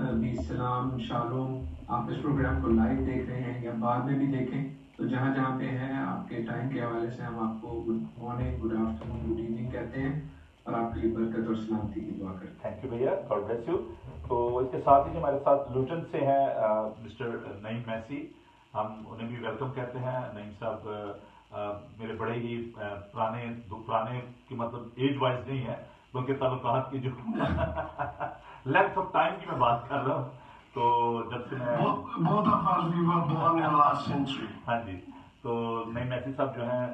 بھی سلام شالوم. آپ اس پروگرام کو لائیو دیکھ رہے ہیں یا بعد میں بھی دیکھیں تو جہاں جہاں پہ ہیں آپ کے ٹائم کے حوالے سے ہم آپ کو good morning, good afternoon, good evening کہتے ہیں اور آپ کے لیے برکت اور سلامتی کی دعا کرتے ہیں. تھینک یو بھیا, گاڈ بلیس یو. تو اس کے ساتھ ہی ہمارے ساتھ لوٹن سے ہیں مسٹر نعیم میسی, ہم انہیں بھی ویلکم کہتے ہیں. نعیم صاحب میرے بڑے ہی پرانے کی مطلب ایج وائز نہیں ہے بلکہ تعلقات کی جو لینتھ آف ٹائم کی میں بات کر رہا ہوں. تو جب سے میں ہاں جی, تو نعیم میسی صاحب جو ہیں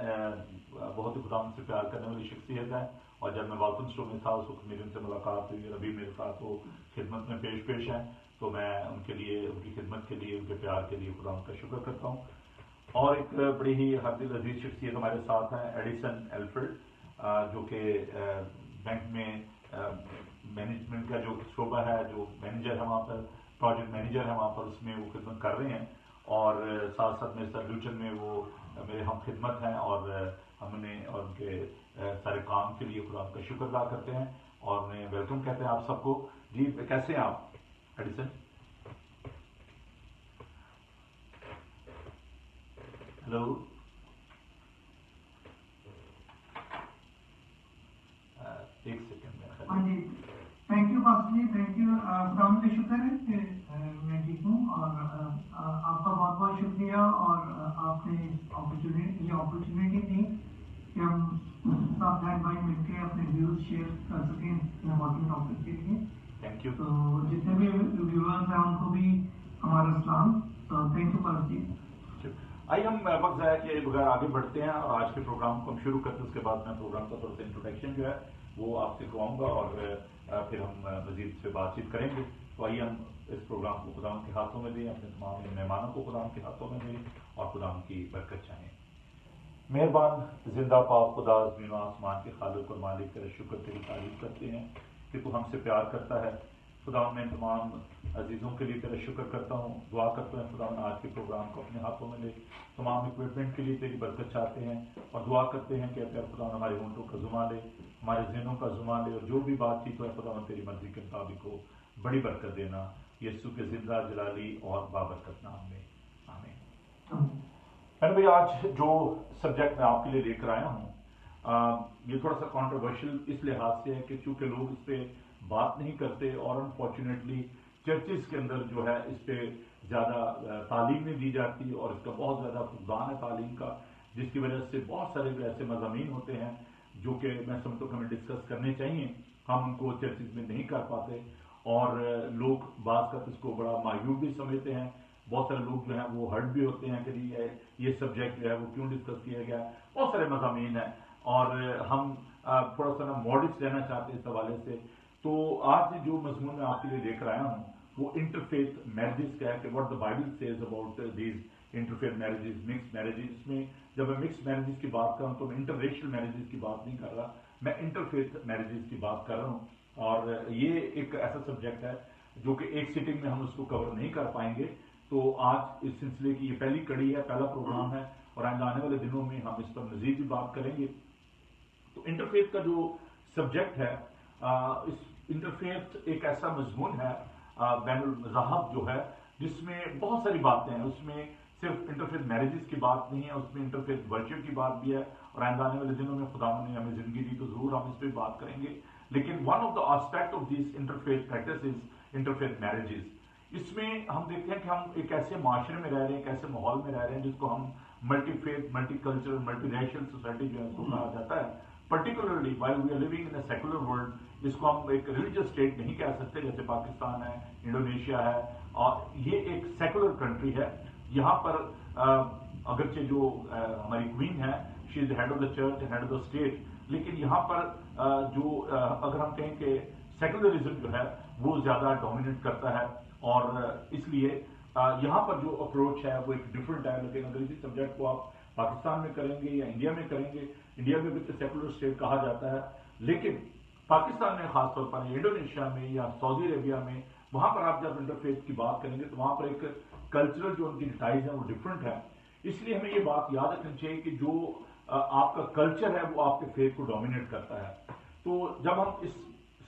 بہت ہی خدا ان سے پیار کرنے والی شخصیت ہے, اور جب میں والٹن اسٹور میں تھا اس وقت میری ان سے ملاقات ہوئی, ابھی میرے ساتھ وہ خدمت میں پیش ہیں. تو میں ان کے لیے, ان کی خدمت کے لیے, ان کے پیار کے لیے خدا ان کا شکر کرتا ہوں. اور ایک بڑی ہی ہر دل عزیز شخصیت ہمارے ساتھ ہیں ایڈیسن ایلفرڈ, جو کہ بینک میں مینجمنٹ کا جو شعبہ ہے, جو مینیجر ہے وہاں پر, پروجیکٹ مینیجر ہے وہاں پر, اس میں وہ خدمت کر رہے ہیں. اور ساتھ ساتھ میں سر میں وہ میرے ہم خدمت ہیں, اور ہم نے اور ان کے سارے کام کے لیے خدا کا شکر ادا کرتے ہیں اور انہیں ویلکم کہتے ہیں آپ سب کو. جی کیسے ہیں آپ ایڈیسن؟ ہلو, ایک سیکنڈ میں. ہاں جی, تھینک یو پاسٹر جی, تھینک یو. خدا کا شکر ہے کہ میں ٹھیک ہوں, اور آپ کا بہت بہت شکریہ. اور آپ نے یہ اپرچونیٹی دی کہ ہم سب بہن بھائی مل کے اپنے ویوز شیئر کر سکیں امپورٹنٹ ٹاپک کے لیے. Thank you. تو جتنے بھی ویورز ہیں ان کو بھی ہمارا سلام. تو تھینک یو پاسٹر جی. آئیے ہم وقت ضائع کیے بغیر آگے بڑھتے ہیں اور آج کے پروگرام کو ہم شروع کرتے ہیں. اس کے بعد میں پروگرام کا تھوڑا سا انٹروڈکشن جو ہے وہ آپ سے کرواؤں گا اور پھر ہم مزید سے بات چیت کریں گے. تو آئیے ہم اس پروگرام کو خدا کے ہاتھوں میں دیں, اپنے تمام مہمانوں کو خدا کے ہاتھوں میں دیں اور خدا کی برکت چاہیں. مہربان زندہ پاک خدا زمین و آسمان کے خالق اور مالک تیرا شکر تیری تعریف کرتے ہیں کہ تو ہم سے پیار کرتا ہے. خدا میں تمام عزیزوں کے لیے تیرا شکر کرتا ہوں, دعا کرتا ہوں خدا آج کے پروگرام کو اپنے ہاتھوں میں لے, تمام اکوپمنٹ کے لیے تیری برکت چاہتے ہیں اور دعا کرتے ہیں کہ اگر خدا ہمارے ہونٹوں کا زما لے, ہمارے ذہنوں کا زما لے, اور جو بھی بات چیت ہے خدا تیری مرضی کے مطابق ہو, بڑی برکت دینا یسوع کے زندہ جلالی اور بابرکت نام میں, آمین. میں بھائی آج جو سبجیکٹ میں آپ کے لیے لے کر آیا ہوں یہ تھوڑا سا کانٹروورشل اس لحاظ سے ہے کہ چونکہ لوگ اس پہ بات نہیں کرتے, اور انفارچونیٹلی چرچز کے اندر جو ہے اس پہ زیادہ تعلیم نہیں دی جاتی, اور اس کا بہت زیادہ فقدان ہے تعلیم کا, جس کی وجہ سے بہت سارے ایسے مضامین ہوتے ہیں جو کہ میں سمجھتا ہوں کہ ہمیں ڈسکس کرنے چاہیے, ہم ان کو چرچز میں نہیں کر پاتے, اور لوگ بعض کا اس کو بڑا مایوب بھی سمجھتے ہیں. بہت سارے لوگ جو ہیں وہ ہرٹ بھی ہوتے ہیں کہ یہ سبجیکٹ جو ہے وہ کیوں ڈسکس کیا گیا. بہت سارے مضامین ہیں اور ہم تھوڑا سا نا ماڈسٹ رہنا چاہتے ہیں اس حوالے سے. تو آج جو مضمون میں آپ کے لیے لے کر آیا ہوں وہ انٹرفیتھ میرجز کا ہے کہ what the Bible says about these interfaith marriages, mix marriages. اس میں جب میں مکس میرجز کی بات کروں تو میں انٹر ریشل میرجز کی بات نہیں کر رہا, میں انٹرفیتھ میرجز کی بات کر رہا ہوں. اور یہ ایک ایسا سبجیکٹ ہے جو کہ ایک سٹنگ میں ہم اس کو کور نہیں کر پائیں گے. تو آج اس سلسلے کی یہ پہلی کڑی ہے, پہلا پروگرام ہے, اور آنے والے دنوں میں ہم اس پر مزید بھی بات کریں گے. تو انٹرفیتھ کا جو سبجیکٹ ہے, اس انٹرفیتھ ایک ایسا مضمون ہے بین المذاہب جو ہے جس میں بہت ساری باتیں ہیں. اس میں صرف انٹرفیتھ میرجز کی بات نہیں ہے, اس میں انٹرفیتھ ورچو کی بات بھی ہے, اور آنے والے دنوں میں خدا نے ہمیں زندگی دی تو ضرور ہم اس پہ بات کریں گے. لیکن one of the aspect of these interfaith practice is interfaith marriages. اس میں ہم دیکھتے ہیں کہ ہم ایک ایسے معاشرے میں رہ رہے ہیں, ایک ایسے ماحول میں رہ رہے ہیں جس کو ہم multi faith, multi cultural, multi racial society جو ہے اس کو کہا جاتا ہے. Particularly while we are living in a secular world, اس کو ہم ایک ریلیجیس اسٹیٹ نہیں کہہ سکتے جیسے پاکستان ہے, انڈونیشیا ہے, اور یہ ایک سیکولر کنٹری ہے. یہاں پر اگرچہ جو ہماری کوئین ہے, she is head of the church, head of the state, لیکن یہاں پر جو اگر ہم کہیں کہ سیکولرزم جو ہے وہ زیادہ ڈومینیٹ کرتا ہے, اور اس لیے یہاں پر جو اپروچ ہے وہ ایک ڈفرینٹ ہے. لیکن اگر اسی سبجیکٹ کو آپ پاکستان میں کریں گے یا انڈیا میں کریں گے, انڈیا میں بھی تو سیکولر اسٹیٹ کہا جاتا ہے, لیکن پاکستان میں خاص طور پر انڈونیشیا میں یا سعودی عربیہ میں, وہاں پر آپ جب انٹرفیتھ کی بات کریں گے تو وہاں پر ایک کلچرل جو ان کی ڈیٹائلز ہیں وہ ڈفرینٹ ہے. اس لیے ہمیں یہ بات یاد رکھنی چاہیے کہ جو آپ کا کلچر ہے وہ آپ کے فیتھ کو ڈومینیٹ کرتا ہے. تو جب ہم اس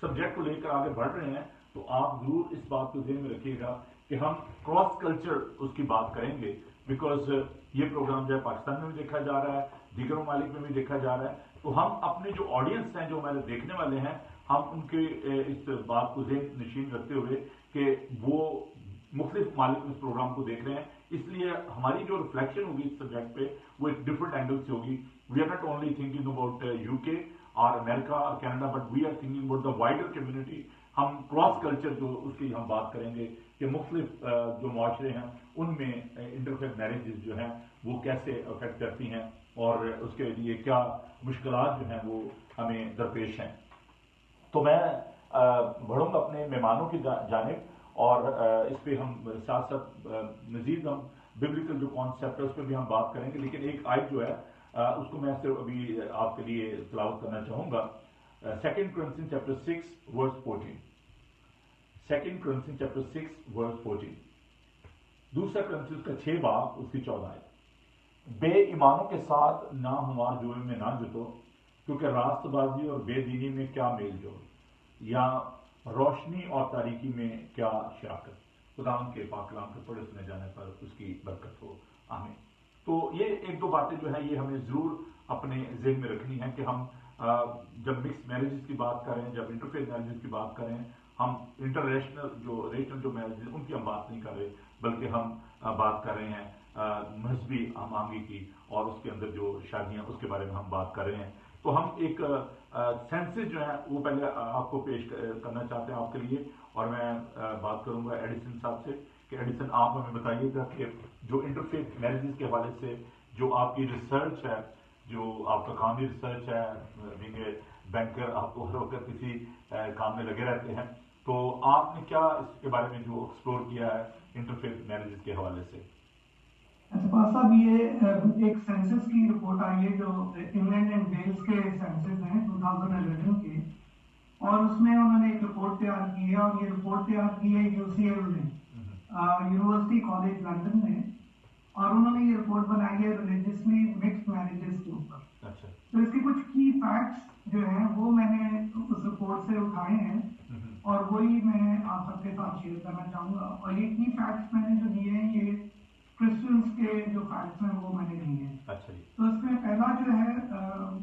سبجیکٹ کو لے کر آگے بڑھ رہے ہیں تو آپ ضرور اس بات کو ذہن میں رکھیے گا کہ ہم کراس کلچر اس کی بات کریں گے، بیکاز یہ پروگرام جو ہے پاکستان میں بھی دیکھا جا رہا ہے، دیگر ممالک میں بھی دیکھا جا رہا ہے، تو ہم اپنے جو آڈینس ہیں، جو ہمارے دیکھنے والے ہیں، ہم ان کے اس بات کو ذہن نشین رکھتے ہوئے کہ وہ مختلف ممالک میں اس پروگرام کو دیکھ رہے ہیں، اس لیے ہماری جو ریفلیکشن ہوگی اس سبجیکٹ پہ وہ ایک ڈفرنٹ اینگل سے ہوگی. We are not only thinking about UK اور امریکہ اور Canada, but we are thinking about the wider community. ہم کراس کلچر جو اس کی ہم بات کریں گے کہ مختلف جو معاشرے ہیں ان میں انٹرفیتھ میرجز جو ہیں وہ کیسے افیکٹ کرتی ہیں اور اس کے لیے کیا مشکلات جو ہیں وہ ہمیں درپیش ہیں. تو میں بڑھوں گا اپنے مہمانوں کی جانب اور اس پہ ہم ساتھ ساتھ مزید ہم ببلیکل جو کانسیپٹ ہے اس پہ بھی ہم بات کریں گے، لیکن ایک آیت جو ہے اس کو میں صرف ابھی آپ کے لیے تلاوت کرنا چاہوں گا. 2 Corinthians chapter 6 verse 14. 2 Corinthians chapter 6 verse 14. دوسرا کرنتھیوس کا 6 باب اس کی 14 آیت. بے ایمانوں کے ساتھ نہ ہمار جوئے میں نہ جتو، کیونکہ راست بازی اور بے دینی میں کیا میل جول، یا روشنی اور تاریکی میں کیا شراکت. خدا ان کے پاک کلام کے پڑھے سنے جانے پر اس کی برکت ہو، آمین. تو یہ ایک دو باتیں جو ہے یہ ہمیں ضرور اپنے ذہن میں رکھنی ہے کہ ہم جب مکس میرجز کی بات کریں، جب انٹرفیتھ میرجز کی بات کریں، ہم انٹرنیشنل جو میرجز ان کی ہم بات نہیں کر رہے، بلکہ ہم بات کر رہے ہیں مذہبی ہم آہنگی کی، اور اس کے اندر جو شادیاں اس کے بارے میں ہم بات کر رہے ہیں. تو ہم ایک سینسز جو ہیں وہ پہلے آپ کو پیش کرنا چاہتے ہیں آپ کے لیے، اور میں بات کروں گا ایڈیسن صاحب سے کہ ایڈیسن آپ ہمیں بتائیے گا کہ جو انٹرفیتھ میرجز کے حوالے سے جو آپ کی ریسرچ ہے، جو آپ کا کامی ریسرچ ہے، بینکر آپ کو ہر وقت کسی کام میں لگے رہتے ہیں، تو آپ نے کیا اس کے بارے میں جو ایکسپلور کیا ہے انٹرفیتھ میرجز کے حوالے سے؟ پاس صاحب یہ ایک سینسس کی رپورٹ آئی ہے جو انگلینڈ اینڈ ویلز کے سینسس ہیں 2011 کے، اور اس میں انہوں نے ایک رپورٹ تیار کی ہے، اور یہ رپورٹ تیار کی ہے UCL نے، یونیورسٹی کالج لندن نے، اور انہوں نے یہ رپورٹ بنائی ہے ریلیجسلی مکسڈ میرجز کے اوپر. تو اس کے کچھ کی فیکٹس جو ہیں وہ میں نے اس رپورٹ سے اٹھائے ہیں اور وہی میں آپ سب کے ساتھ شیئر کرنا چاہوں گا. اور یہ کی فیکٹس میں نے جو دیے ہیں یہ کرسچنس کے جو فیکٹس ہیں وہ میں نے دیے ہیں. تو اس میں پہلا جو ہے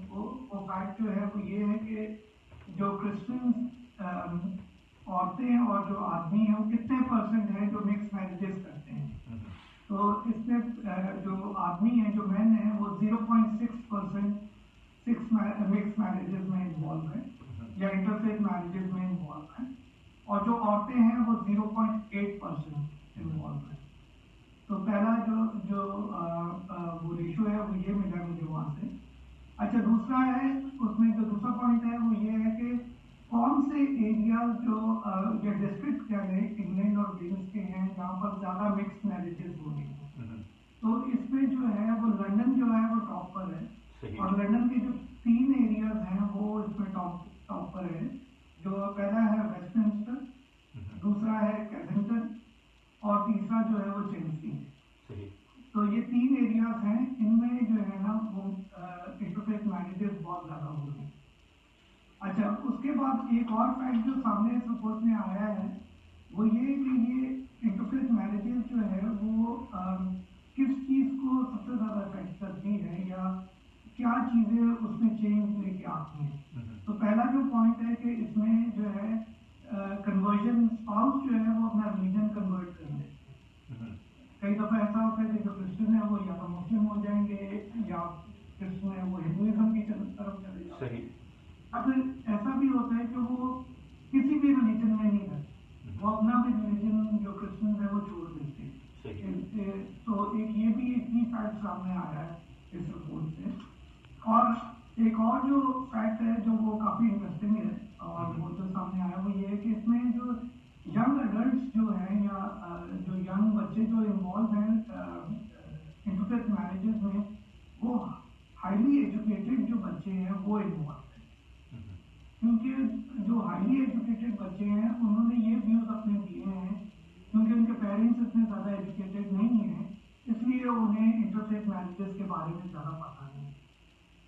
وہ فیکٹ جو ہے وہ یہ ہے کہ جو کرسچنس عورتیں اور جو آدمی ہیں وہ کتنے پرسنٹ ہیں جو مکس میرجز کرتے ہیں. تو اس میں جو آدمی ہیں جو مین ہیں وہ 0.6% مکس میرجز میں انوالو ہیں یا انٹرفیتھ میرجز میں انوالو ہیں، اور جو عورتیں ہیں وہ 0.8% انوالو ہیں. تو پہلا جو وہ ریشو ہے وہ یہ ملا مجھے وہاں سے. اچھا دوسرا ہے اس میں جو دوسرا پوائنٹ ہے وہ یہ ہے کہ کون سے ایریاز جو یا ڈسٹرکٹ کیا ہے انگلینڈ اور ویلز کے ہیں جہاں پر زیادہ مکس میرجز ہو رہی ہیں. تو اس میں جو ہے وہ لنڈن جو ہے وہ ٹاپ پر ہے، اور لنڈن کے جو 3 ایریاز ہیں وہ اس میں ٹاپ پر ہے. جو پہلا ہے ویسٹ منسٹر، دوسرا ہے کیزنگٹن، اور تیسرا جو ہے وہ چیلسی ہے. تو یہ 3 ایریاز ہیں، ان میں جو ہے نا وہ انٹرفیتھ میرجز بہت زیادہ ہو رہی ہیں. اچھا اس کے بعد ایک اور فیکٹ جو سامنے اس رپورٹ میں آیا ہے وہ یہ کہ یہ انٹرفیتھ میرجز جو ہے وہ کس چیز کو سب سے زیادہ افیکٹ کرتی ہے یا کیا چیزیں اس میں چینج لے کے آتی ہیں. تو پہلا جو پوائنٹ ہے کہ اس میں جو ہے کنورژن، اسپاؤس جو ہے وہ اپنا ریلیجن کنورٹ کر لیتے ہیں. کئی دفعہ ایسا ہوتا ہے کہ جو کرسچن ہے وہ یا تو مسلم ہو جائیں گے یا کرسچن ہے وہ ہندوازم کی طرف چلے جائیں گے. اب ایسا بھی ہوتا ہے کہ وہ کسی بھی ریلیجن میں نہیں رہتے، وہ اپنا بھی ریلیجن جو کرسچن ہے وہ چھوڑ دیتے ہیں. تو ایک یہ بھی ایک ہی فیکٹ سامنے آیا ہے اس رپورٹ سے. اور ایک اور جو فیکٹ ہے جو وہ کافی انٹرسٹنگ ہے اور وہ جو سامنے آیا وہ یہ ہے کہ اس میں جو ینگ ایڈلٹس جو ہیں یا جو ینگ بچے جو انوالو ہیں انٹرفیتھ میرجز میں، وہ ہائیلی ایجوکیٹڈ جو بچے ہیں وہ انوالو ہیں. کیونکہ جو ہائیلی ایجوکیٹڈ بچے ہیں انہوں نے یہ ویوز اپنے دیے ہیں کیونکہ ان کے پیرنٹس اتنے زیادہ ایجوکیٹڈ نہیں ہیں، اس لیے انہیں انٹرفیتھ میرجز کے بارے میں زیادہ پتہ نہیں.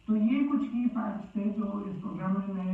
تو یہ کچھ کی فیکٹس تھے جو اس پروگرام میں میں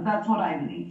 That's what I believe.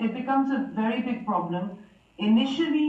it becomes a very big problem. Initially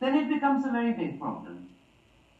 then it becomes a very big problem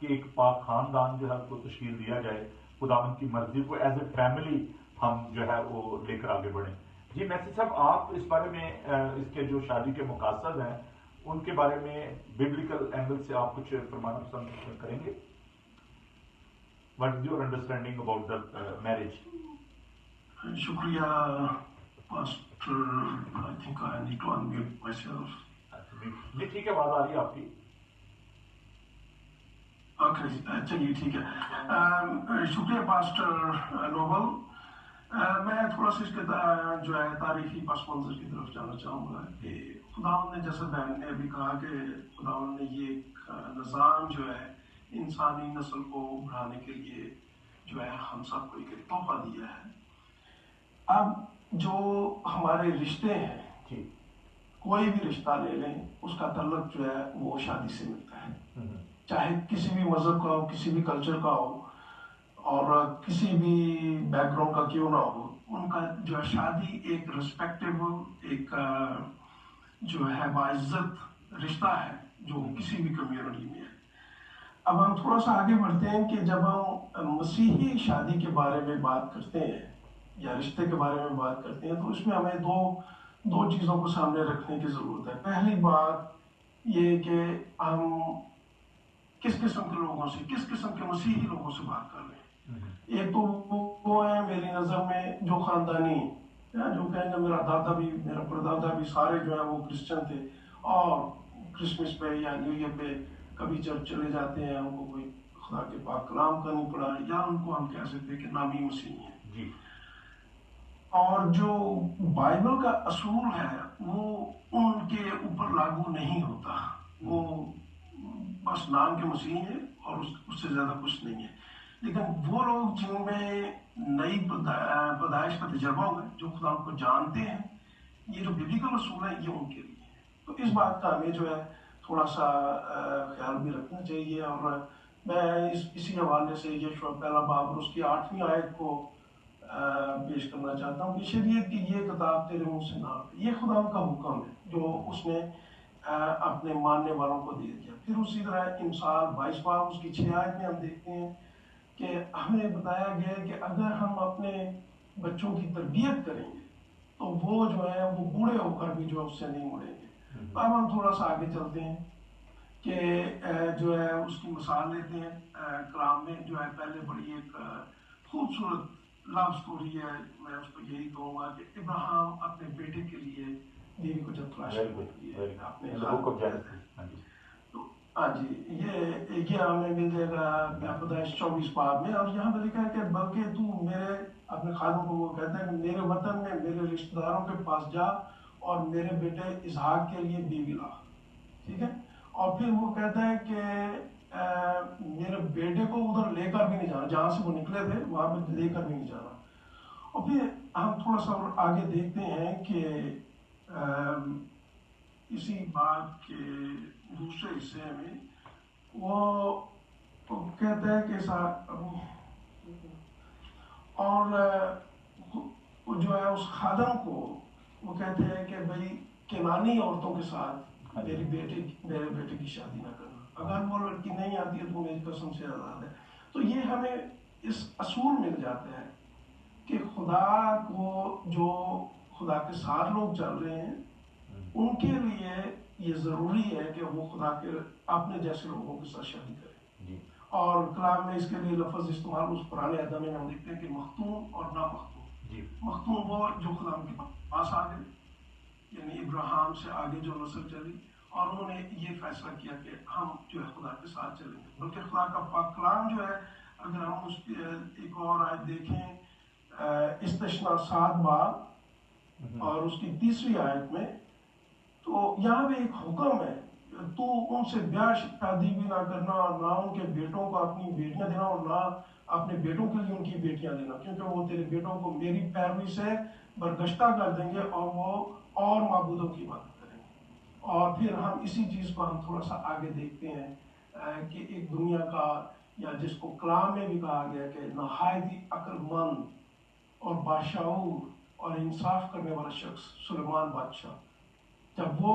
کہ ایک پاک خاندان جو ہے کو تشکیل دیا جائے, خداوند کی مرضی کو ایز اے فیملی ہم جو ہے وہ لے کر آگے بڑھیں. جی میسی صاحب, آپ اس بارے میں اس کے جو شادی کے مقاصد ہیں ان کے بارے میں ببلیکل اینگل سے آپ کچھ فرمانا پسند کریں گے؟ What is your understanding about the marriage? شکریہ pastor. I think I need to unmute myself. جی ٹھیک ہے, آواز آ رہی ہے آپ کی. اوکے چلیے ٹھیک ہے. شکریہ پاسٹر نوبل. میں تھوڑا سا اس کے جو ہے تاریخی پس منظر کی طرف جانا چاہوں گا کہ خداوند نے, جیسے بہن نے ابھی کہا کہ خداوند نے یہ ایک نظام جو ہے انسانی نسل کو بڑھانے کے لیے جو ہے ہم سب کو ایک تحفہ دیا ہے. اب جو ہمارے رشتے ہیں, کوئی بھی رشتہ لے لیں, اس کا تعلق جو ہے وہ شادی سے ملتا ہے, چاہے کسی بھی مذہب کا ہو, کسی بھی کلچر کا ہو, اور کسی بھی بیک گراؤنڈ کا کیوں نہ ہو. ان کا جو ہے شادی ایک ریسپیکٹیبل, ایک جو ہے باعزت رشتہ ہے جو کسی بھی کمیونٹی میں ہے. اب ہم تھوڑا سا آگے بڑھتے ہیں کہ جب ہم مسیحی شادی کے بارے میں بات کرتے ہیں یا رشتے کے بارے میں بات کرتے ہیں, تو اس میں ہمیں دو چیزوں کو سامنے رکھنے کی ضرورت ہے. پہلی بات یہ کہ ہم کس قسم کے لوگوں سے, کس قسم کے مسیحی لوگوں سے بات کر رہے ہیں. ایک تو وہ ہے میری نظر میں جو خاندانی, جو کہیں گے میرا دادا بھی, میرا پردادا بھی, سارے جو ہیں وہ کرسچن تھے, اور کرسمس پہ یا نیو ایئر پہ کبھی چرچ چلے جاتے ہیں, ان کو کوئی خدا کے پاک کلام کا نہیں پڑھا, یا ان کو ہم کہہ سکتے ہیں کہ نامی مسیحی ہیں. اور جو بائبل کا اصول ہے وہ ان کے اوپر لاگو نہیں ہوتا, وہ بس نام کے مسیح ہیں اور اس سے زیادہ کچھ نہیں ہے. لیکن وہ لوگ جن میں نئی پیدائش کا تجربہ ہوا ہے, جو خدا کو جانتے ہیں, یہ جو ببلیکل اصول ہے یہ ان کے لیے ہے. تو اس بات کا ہمیں جو ہے تھوڑا سا خیال بھی رکھنا چاہیے. اور میں اسی حوالے سے یشوع پہلا باب اور اس کی 8ویں آیت کو پیش کرنا چاہتا ہوں کہ شریعت کی یہ کتاب تیرے منہ سے نہ ہٹے. یہ خدا کا حکم ہے جو اس نے اپنے ماننے والوں کو دے دیا. پھر اسی طرح امثال 22 باب اس کی 6 آیت میں ہم دیکھتے ہیں کہ ہمیں بتایا گیا ہے کہ اگر ہم اپنے بچوں کی تربیت کریں گے تو وہ جو ہے وہ بوڑھے ہو کر بھی جو ہے اس سے نہیں مڑیں گے. اب ہم تھوڑا سا آگے چلتے ہیں کہ جو ہے اس کی مثال لیتے ہیں. کلام میں جو ہے پہلے بڑی ایک خوبصورت لو سٹوری ہے, میں اس کو یہی کہوں گا کہ ابراہیم اپنے بیٹے کے لیے بیوی کو جب تلاش کرتی ہے اپنے تو ہاں جی یہ ہمیں مل جائے گا پیدائش 24 باب میں. اور یہاں پہ لکھا ہے کہ بلکہ تو میرے اپنے خادم کو وہ کہتا ہے کہ میرے وطن میں میرے رشتہ داروں کے پاس جا اور میرے بیٹے اسحاق کے لیے بیوی لا. ٹھیک ہے. اور پھر وہ کہتا ہے کہ میرے بیٹے کو ادھر لے کر بھی نہیں جانا, جہاں سے وہ نکلے تھے وہاں پہ لے کر بھی نہیں جانا. اور پھر ہم تھوڑا سا آگے دیکھتے ہیں کہ اسی بات کے دوسرے حصے میں وہ کہتا ہے کہ اور جو ہے اس خادم کو وہ کہتے ہیں کہ بھائی کنانی عورتوں کے ساتھ میرے بیٹے کی شادی نہ کرنا, اگر وہ لڑکی نہیں آتی ہے تو میری قسم سے آزاد ہے. تو یہ ہمیں اس اصول مل جاتا ہے کہ خدا کو جو خدا کے ساتھ لوگ چل رہے ہیں ان کے لیے یہ ضروری ہے کہ وہ خدا کے اپنے جیسے لوگوں کے ساتھ شادی کریں. اور کلام میں اس کے لیے لفظ استعمال اس پرانے عہد میں ہم دیکھتے ہیں کہ مختون اور نامختون. مختون وہ جو خدا کے پاس آ گئے, یعنی ابراہیم سے آگے جو نسل چلی, اور انہوں نے یہ فیصلہ کیا کہ ہم جو ہے خدا کے ساتھ چلیں گے. بلکہ خدا کا پاک کلام جو ہے اگر ہم اس کی ایک اور آیت دیکھیں استثنا 7 باب اور اس کی 3 آیت میں, تو یہاں پہ ایک حکم ہے تو ان سے بیاہ شادی بھی نہ کرنا, اور نہ ان کے بیٹوں کو اپنی بیٹیاں دینا, اور نہ اپنے بیٹوں کے لیے ان کی بیٹیاں دینا, کیونکہ وہ تیرے بیٹوں کو میری پیروی سے برگشتہ کر دیں گے اور وہ اور معبودوں کی عبادت کریں گے. اور پھر ہم اسی چیز کو ہم تھوڑا سا آگے دیکھتے ہیں کہ ایک دنیا کا, یا جس کو کلام میں بھی کہا گیا کہ نہایت ہی عقل مند اور باشعور اور انصاف کرنے والا شخص سلیمان بادشاہ, جب وہ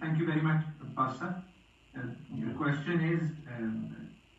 Thank you very much, Pastor. The question is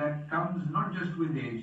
that comes not just with age.